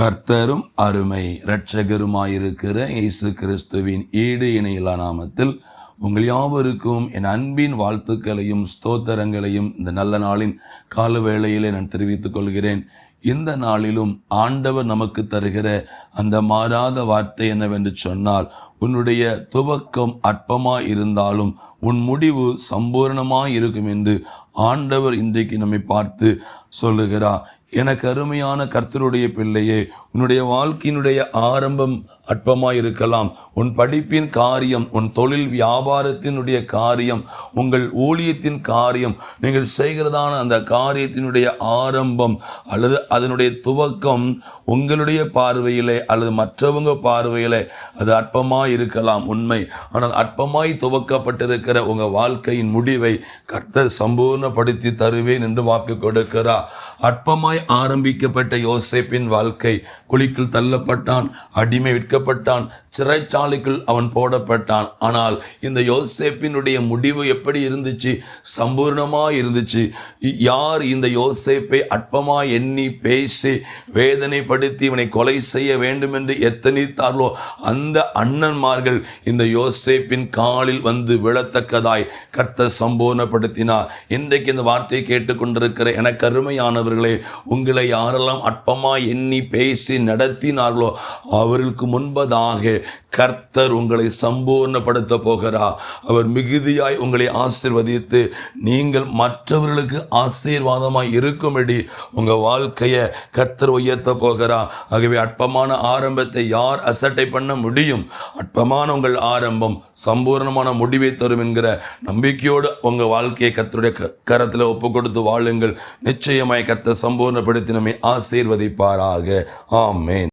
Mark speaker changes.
Speaker 1: கர்த்தரும் அருமை இரட்சகருமாயிருக்கிற இயேசு கிறிஸ்துவின் ஈடு இணையில்லா நாமத்தில் உங்கள் யாவருக்கும் என் அன்பின் வாழ்த்துக்களையும் ஸ்தோத்திரங்களையும் இந்த நல்ல நாளின் கால வேளையிலே நான் தெரிவித்துக் கொள்கிறேன். இந்த நாளிலும் ஆண்டவர் நமக்கு தருகிற அந்த மாறாத வார்த்தை என்னவென்று சொன்னால், உன்னுடைய துவக்கம் அற்பமாய் இருந்தாலும் உன் முடிவு சம்பூர்ணமாய் இருக்கும் என்று ஆண்டவர் இன்றைக்கு நம்மை பார்த்து சொல்லுகிறார். எனக்கு அருமையான கர்த்தருடைய பிள்ளையே, உன்னுடைய வாழ்க்கையினுடைய ஆரம்பம் அற்பமாய் இருக்கலாம். உன் படிப்பின் காரியம், உன் தொழில் வியாபாரத்தினுடைய காரியம், உங்கள் ஊழியத்தின் காரியம், நீங்கள் செய்கிறதான அந்த காரியத்தினுடைய ஆரம்பம் அல்லது அதனுடைய துவக்கம் உங்களுடைய பார்வையிலே அல்லது மற்றவங்க பார்வையிலே அது அற்பமாய் இருக்கலாம், உண்மை. ஆனால் அற்பமாய் துவக்கப்பட்டிருக்கிற உங்கள் வாழ்க்கையின் முடிவை கர்த்தர் சம்பூர்ணப்படுத்தி தருவேன் என்று வாக்கு கொடுக்கிறார். அற்பமாய் ஆரம்பிக்கப்பட்ட யோசேப்பின் வாழ்க்கை, குழிக்குள் தள்ளப்பட்டான், அடிமை விற்கப்பட்டான், சிறைச்சாலைக்குள் அவன் போடப்பட்டான். ஆனால் இந்த யோசேப்பினுடைய முடிவு எப்படி இருந்துச்சு? சம்பூர்ணமாய் இருந்துச்சு. யார் இந்த யோசேப்பை அற்பமாய் எண்ணி பேசி வேதனைப்படுத்தி இவனை கொலை செய்ய வேண்டும் என்று எத்தனித்தார்களோ அந்த அண்ணன்மார்கள் இந்த யோசேப்பின் காலில் வந்து விழத்தக்கதாய் கர்த்தர் சம்பூர்ணப்படுத்தினார். இன்றைக்கு இந்த வார்த்தையை கேட்டுக்கொண்டிருக்கிற எனக்கு அருமையானவர்களே, உங்களை யாரெல்லாம் அற்பமாய் எண்ணி பேசி நடத்தினார்களோ அவர்களுக்கு முன்பதாக கர்த்தர் உங்களை சம்பூர்ணப்படுத்த போகிறார். அவர் மிகுதியாய் உங்களை ஆசீர்வதித்து நீங்கள் மற்றவர்களுக்கு ஆசீர்வாதமாய் இருக்கும்படி உங்கள் வாழ்க்கையை கர்த்தர் உயர்த்த போகிறார். ஆகவே அற்பமான ஆரம்பத்தை யார் அசட்டை பண்ண முடியும்? அற்பமான உங்கள் ஆரம்பம் சம்பூர்ணமான முடிவை தரும் என்கிற நம்பிக்கையோடு உங்கள் வாழ்க்கையை கர்த்தருடைய கரத்தில் ஒப்பு கொடுத்து வாழுங்கள். நிச்சயமாய் கர்த்தர் சம்பூர்ணப்படுத்தி நம்மை ஆசீர்வதிப்பாராக. ஆமென்.